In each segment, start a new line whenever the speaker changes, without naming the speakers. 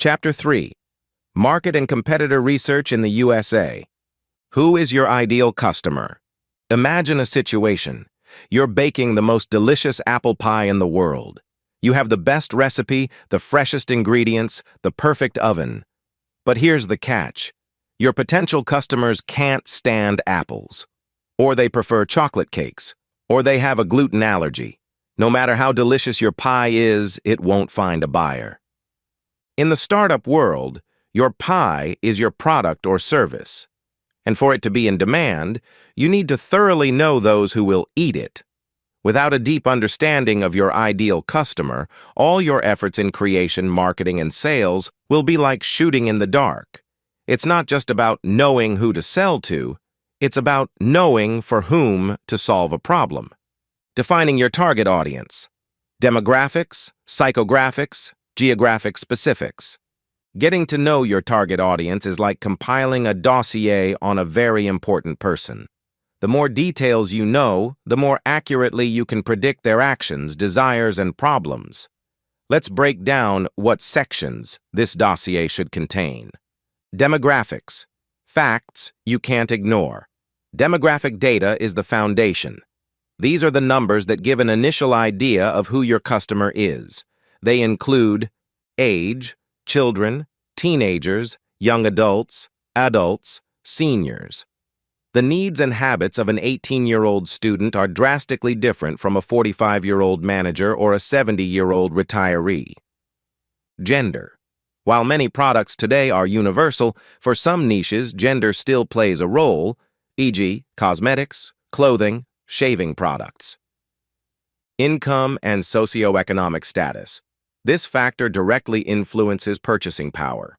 Chapter 3. Market and Competitor Research in the USA. Who is your ideal customer? Imagine a situation. You're baking the most delicious apple pie in the world. You have the best recipe, the freshest ingredients, the perfect oven. But here's the catch. Your potential customers can't stand apples. Or they prefer chocolate cakes. Or they have a gluten allergy. No matter how delicious your pie is, it won't find a buyer. In the startup world, your pie is your product or service. And for it to be in demand, you need to thoroughly know those who will eat it. Without a deep understanding of your ideal customer, all your efforts in creation, marketing, and sales will be like shooting in the dark. It's not just about knowing who to sell to, it's about knowing for whom to solve a problem. Defining your target audience. Demographics, psychographics, geographic specifics. Getting to know your target audience is like compiling a dossier on a very important person. The more details you know, the more accurately you can predict their actions, desires, and problems. Let's break down what sections this dossier should contain. Demographics. Facts you can't ignore. Demographic data is the foundation. These are the numbers that give an initial idea of who your customer is. They include age, children, teenagers, young adults, seniors. The needs and habits of an 18-year-old student are drastically different from a 45-year-old manager or a 70-year-old retiree. Gender. While many products today are universal, for some niches, gender still plays a role, e.g., cosmetics, clothing, shaving products. Income and socioeconomic status. This factor directly influences purchasing power.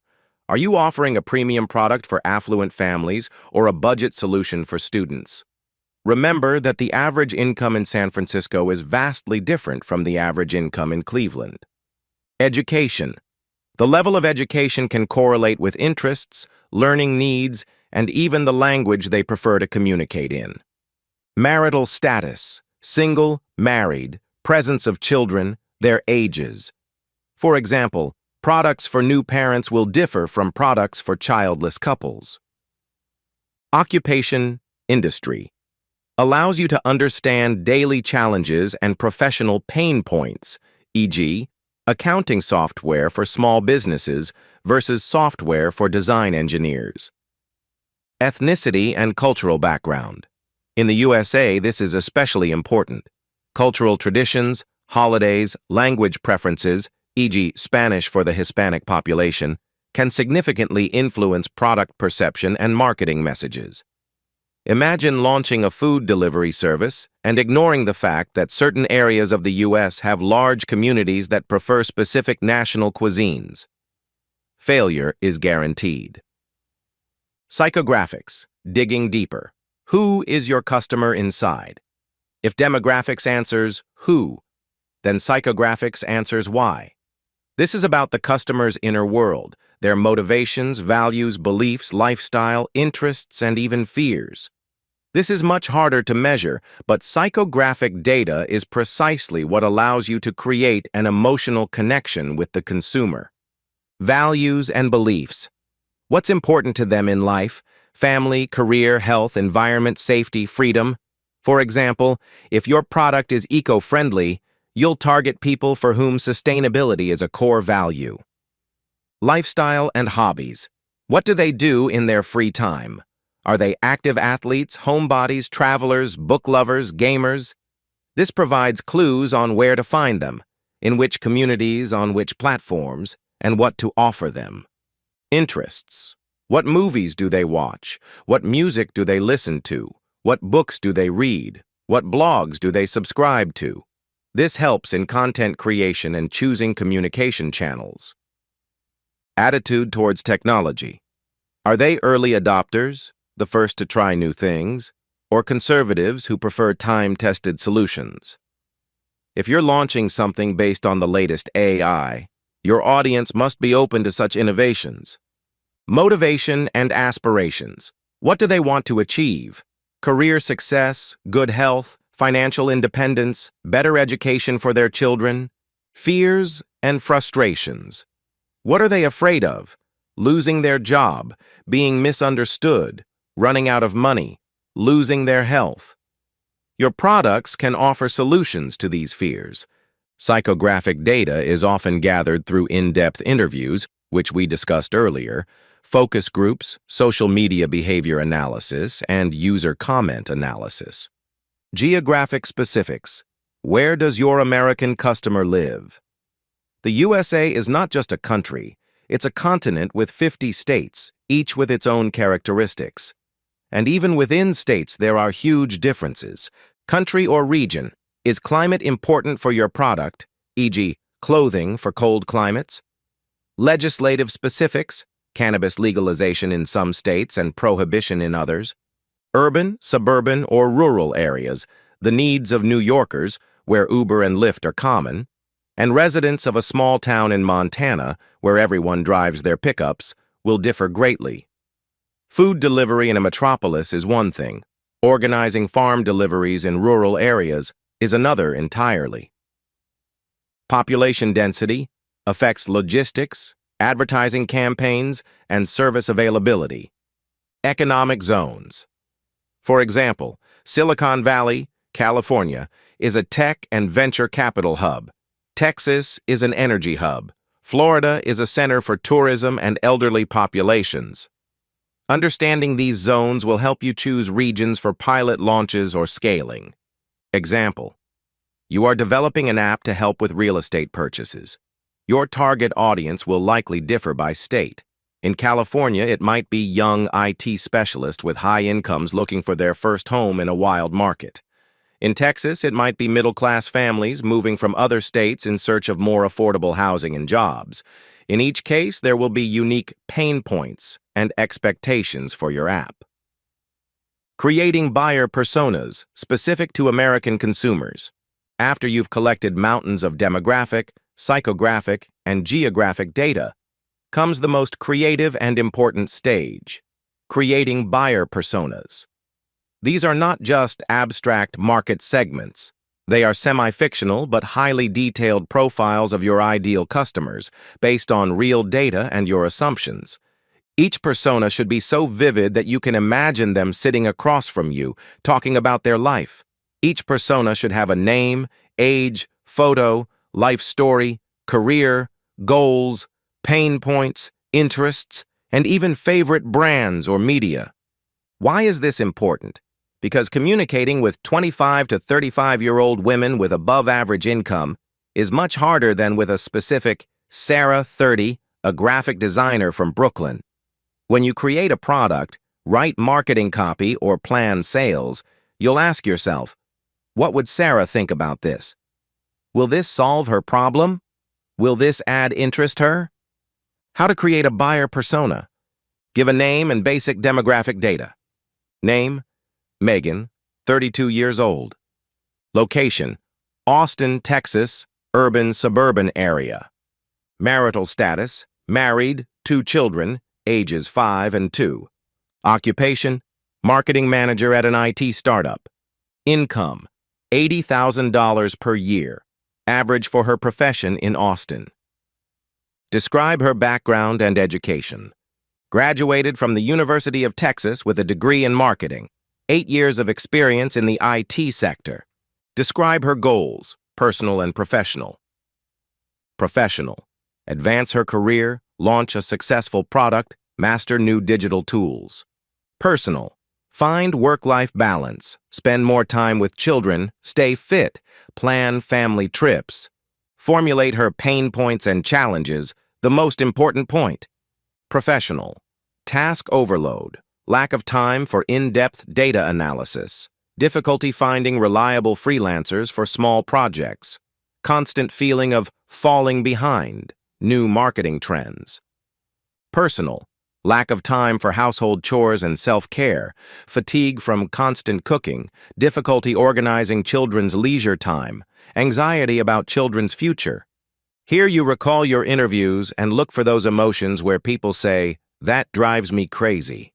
Are you offering a premium product for affluent families or a budget solution for students? Remember that the average income in San Francisco is vastly different from the average income in Cleveland. Education. The level of education can correlate with interests, learning needs, and even the language they prefer to communicate in. Marital status. Single, married, presence of children, their ages. For example, products for new parents will differ from products for childless couples. Occupation, industry. Allows you to understand daily challenges and professional pain points, e.g., accounting software for small businesses versus software for design engineers. Ethnicity and cultural background. In the USA, this is especially important. Cultural traditions, holidays, language preferences, e.g., Spanish for the Hispanic population, can significantly influence product perception and marketing messages. Imagine launching a food delivery service and ignoring the fact that certain areas of the U.S. have large communities that prefer specific national cuisines. Failure is guaranteed. Psychographics, digging deeper. Who is your customer inside? If demographics answers who, then psychographics answers why. This is about the customer's inner world, their motivations, values, beliefs, lifestyle, interests, and even fears. This is much harder to measure, but psychographic data is precisely what allows you to create an emotional connection with the consumer. Values and beliefs. What's important to them in life? Family, career, health, environment, safety, freedom. For example, if your product is eco-friendly, you'll target people for whom sustainability is a core value. Lifestyle and hobbies. What do they do in their free time? Are they active athletes, homebodies, travelers, book lovers, gamers? This provides clues on where to find them, in which communities, on which platforms, and what to offer them. Interests. What movies do they watch? What music do they listen to? What books do they read? What blogs do they subscribe to? This helps in content creation and choosing communication channels. Attitude towards technology. Are they early adopters, the first to try new things, or conservatives who prefer time-tested solutions? If you're launching something based on the latest AI, your audience must be open to such innovations. Motivation and aspirations. What do they want to achieve? Career success, good health, financial independence, better education for their children, fears and frustrations. What are they afraid of? Losing their job, being misunderstood, running out of money, losing their health. Your products can offer solutions to these fears. Psychographic data is often gathered through in-depth interviews, which we discussed earlier, focus groups, social media behavior analysis, and user comment analysis. Geographic specifics. Where does your American customer live? The USA is not just a country, it's a continent with 50 states, each with its own characteristics. And even within states, there are huge differences. Country or region. Is climate important for your product, e.g., clothing for cold climates? Legislative specifics. Cannabis legalization in some states and prohibition in others. Urban, suburban, or rural areas. The needs of New Yorkers, where Uber and Lyft are common, and residents of a small town in Montana, where everyone drives their pickups, will differ greatly. Food delivery in a metropolis is one thing. Organizing farm deliveries in rural areas is another entirely. Population density affects logistics, advertising campaigns, and service availability. Economic zones. For example, Silicon Valley, California, is a tech and venture capital hub. Texas is an energy hub. Florida is a center for tourism and elderly populations. Understanding these zones will help you choose regions for pilot launches or scaling. Example: you are developing an app to help with real estate purchases. Your target audience will likely differ by state. In California, it might be young IT specialists with high incomes looking for their first home in a wild market. In Texas, it might be middle-class families moving from other states in search of more affordable housing and jobs. In each case, there will be unique pain points and expectations for your app. Creating buyer personas specific to American consumers. After you've collected mountains of demographic, psychographic, and geographic data, comes the most creative and important stage: creating buyer personas. These are not just abstract market segments. They are semi-fictional but highly detailed profiles of your ideal customers based on real data and your assumptions. Each persona should be so vivid that you can imagine them sitting across from you, talking about their life. Each persona should have a name, age, photo, life story, career, goals, pain points, interests, and even favorite brands or media. Why is this important? Because communicating with 25 to 35-year-old women with above-average income is much harder than with a specific Sarah, 30, a graphic designer from Brooklyn. When you create a product, write marketing copy, or plan sales, you'll ask yourself, what would Sarah think about this? Will this solve her problem? Will this add interest her? How to create a buyer persona. Give a name and basic demographic data. Name: Megan, 32 years old. Location: Austin, Texas, urban-suburban area. Marital status: married, 2 children, ages 5 and 2. Occupation: marketing manager at an IT startup. Income: $80,000 per year, average for her profession in Austin. Describe her background and education. Graduated from the University of Texas with a degree in marketing. 8 years of experience in the IT sector. Describe her goals, personal and professional. Professional: advance her career, launch a successful product, master new digital tools. Personal: find work-life balance, spend more time with children, stay fit, plan family trips. Formulate her pain points and challenges, the most important point. Professional: task overload, lack of time for in-depth data analysis, difficulty finding reliable freelancers for small projects, constant feeling of falling behind, new marketing trends. Personal: lack of time for household chores and self-care, fatigue from constant cooking, difficulty organizing children's leisure time, anxiety about children's future. Here you recall your interviews and look for those emotions where people say, "That drives me crazy."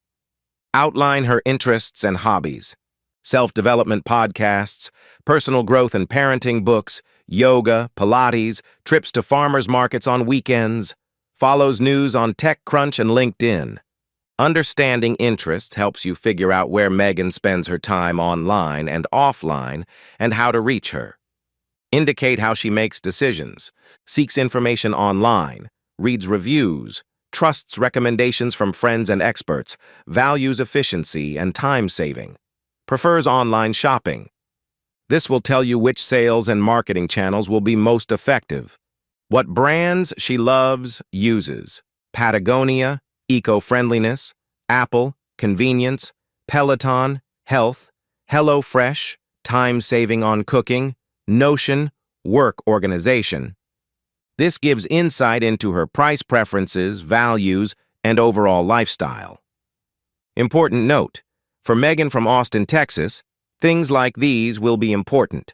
Outline her interests and hobbies. Self-development podcasts, personal growth and parenting books, yoga, Pilates, trips to farmers markets on weekends. Follows news on TechCrunch and LinkedIn. Understanding interests helps you figure out where Megan spends her time online and offline and how to reach her. Indicate how she makes decisions, seeks information online, reads reviews, trusts recommendations from friends and experts, values efficiency and time saving, prefers online shopping. This will tell you which sales and marketing channels will be most effective. What brands she loves, uses: Patagonia, eco-friendliness; Apple, convenience; Peloton, health; HelloFresh, time saving on cooking; Notion, work organization. This gives insight into her price preferences, values, and overall lifestyle. Important note: for Megan from Austin, Texas, things like these will be important.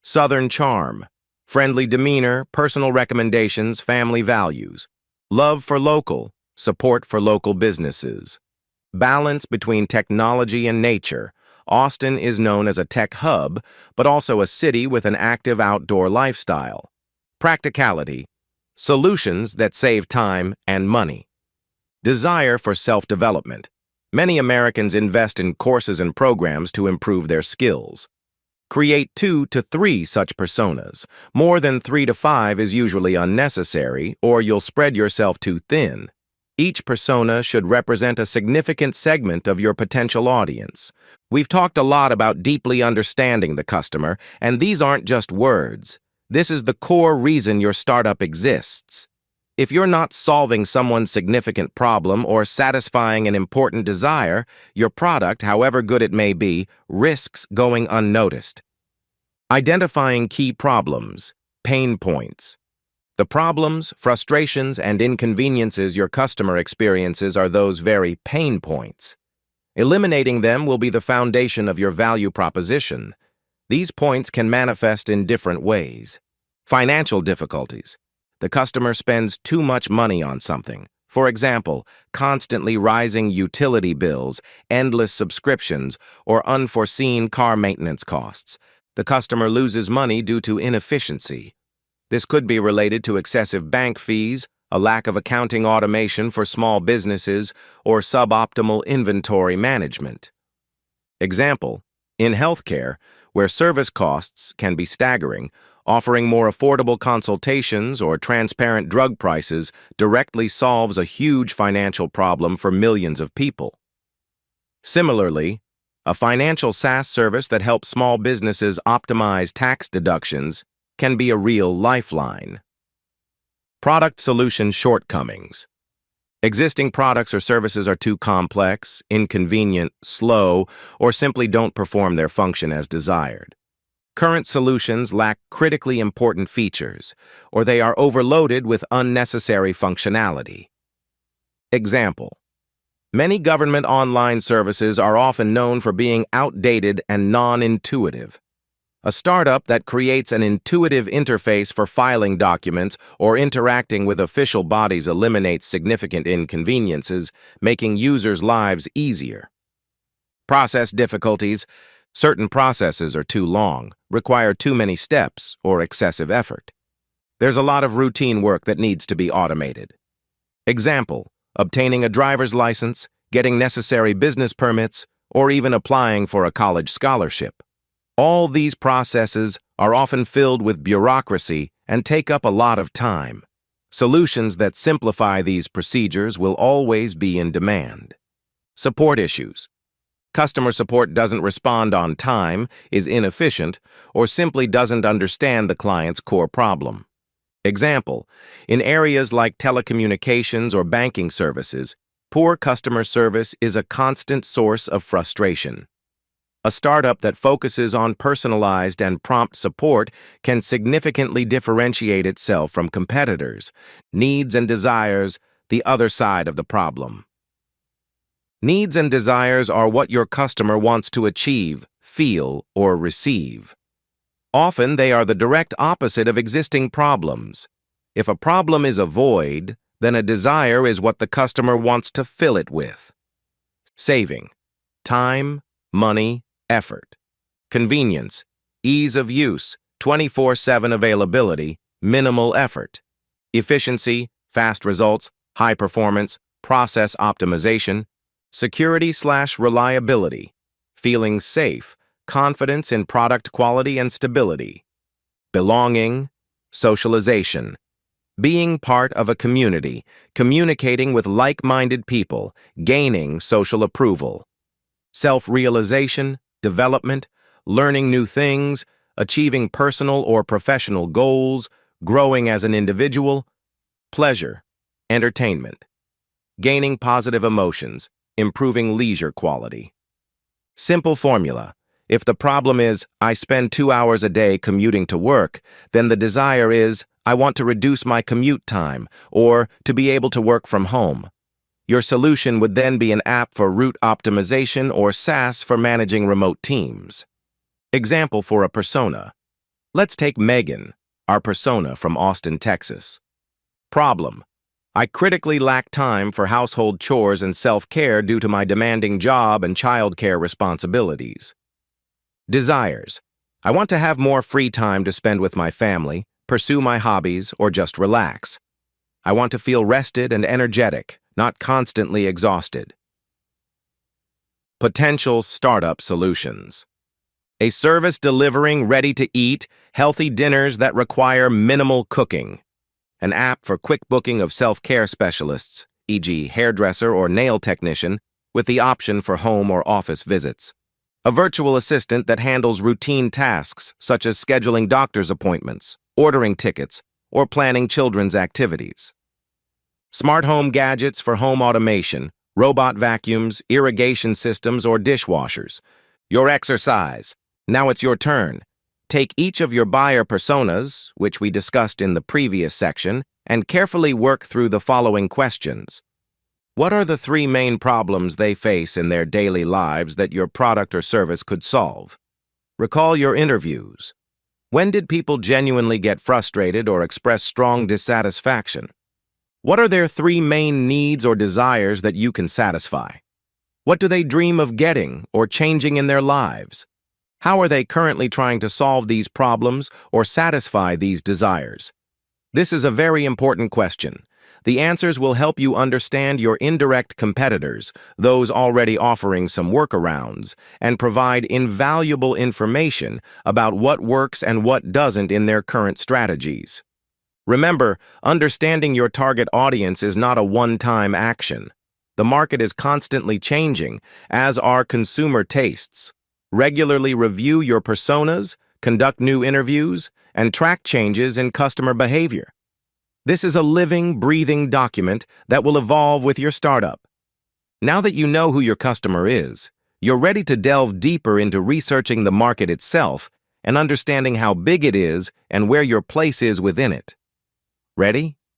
Southern charm, friendly demeanor, personal recommendations, family values. Love for local, support for local businesses. Balance between technology and nature. Austin is known as a tech hub, but also a city with an active outdoor lifestyle. Practicality. Solutions that save time and money. Desire for self-development. Many Americans invest in courses and programs to improve their skills. Create 2 to 3 such personas. More than 3 to 5 is usually unnecessary, or you'll spread yourself too thin. Each persona should represent a significant segment of your potential audience. We've talked a lot about deeply understanding the customer, and these aren't just words. This is the core reason your startup exists. If you're not solving someone's significant problem or satisfying an important desire, your product, however good it may be, risks going unnoticed. Identifying key problems, pain points. The problems, frustrations, and inconveniences your customer experiences are those very pain points. Eliminating them will be the foundation of your value proposition. These points can manifest in different ways. Financial difficulties. The customer spends too much money on something. For example, constantly rising utility bills, endless subscriptions, or unforeseen car maintenance costs. The customer loses money due to inefficiency. This could be related to excessive bank fees, a lack of accounting automation for small businesses, or suboptimal inventory management. Example: in healthcare, where service costs can be staggering, offering more affordable consultations or transparent drug prices directly solves a huge financial problem for millions of people. Similarly, a financial SaaS service that helps small businesses optimize tax deductions can be a real lifeline. Product solution shortcomings. Existing products or services are too complex, inconvenient, slow, or simply don't perform their function as desired. Current solutions lack critically important features, or they are overloaded with unnecessary functionality. Example: many government online services are often known for being outdated and non-intuitive. A startup that creates an intuitive interface for filing documents or interacting with official bodies eliminates significant inconveniences, making users' lives easier. Process difficulties. Certain processes are too long, require too many steps, or excessive effort. There's a lot of routine work that needs to be automated. Example: obtaining a driver's license, getting necessary business permits, or even applying for a college scholarship. All these processes are often filled with bureaucracy and take up a lot of time. Solutions that simplify these procedures will always be in demand. Support issues. Customer support doesn't respond on time, is inefficient, or simply doesn't understand the client's core problem. Example: in areas like telecommunications or banking services, poor customer service is a constant source of frustration. A startup that focuses on personalized and prompt support can significantly differentiate itself from competitors. Needs and desires, the other side of the problem. Needs and desires are what your customer wants to achieve, feel, or receive. Often they are the direct opposite of existing problems. If a problem is a void, then a desire is what the customer wants to fill it with. Saving. Time, money, effort. Convenience, ease of use, 24/7 availability, minimal effort. Efficiency, fast results, high performance, process optimization, security/reliability, feeling safe, confidence in product quality and stability, belonging, socialization, being part of a community, communicating with like-minded people, gaining social approval, self-realization, development, learning new things, achieving personal or professional goals, growing as an individual, pleasure, entertainment, gaining positive emotions, improving leisure quality. Simple formula. If the problem is, I spend 2 hours a day commuting to work, then the desire is, I want to reduce my commute time, or to be able to work from home. Your solution would then be an app for route optimization or SaaS for managing remote teams. Example for a persona. Let's take Megan, our persona from Austin, Texas. Problem. I critically lack time for household chores and self-care due to my demanding job and childcare responsibilities. Desires. I want to have more free time to spend with my family, pursue my hobbies, or just relax. I want to feel rested and energetic, not constantly exhausted. Potential startup solutions. A service delivering ready-to-eat, healthy dinners that require minimal cooking. An app for quick booking of self-care specialists, e.g. hairdresser or nail technician, with the option for home or office visits. A virtual assistant that handles routine tasks such as scheduling doctor's appointments, ordering tickets, or planning children's activities. Smart home gadgets for home automation, robot vacuums, irrigation systems, or dishwashers. Your exercise. Now it's your turn. Take each of your buyer personas, which we discussed in the previous section, and carefully work through the following questions. What are the 3 main problems they face in their daily lives that your product or service could solve? Recall your interviews. When did people genuinely get frustrated or express strong dissatisfaction? What are their 3 main needs or desires that you can satisfy? What do they dream of getting or changing in their lives? How are they currently trying to solve these problems or satisfy these desires? This is a very important question. The answers will help you understand your indirect competitors, those already offering some workarounds, and provide invaluable information about what works and what doesn't in their current strategies. Remember, understanding your target audience is not a one-time action. The market is constantly changing, as are consumer tastes. Regularly review your personas, conduct new interviews, and track changes in customer behavior. This is a living, breathing document that will evolve with your startup. Now that you know who your customer is, you're ready to delve deeper into researching the market itself and understanding how big it is and where your place is within it. Ready?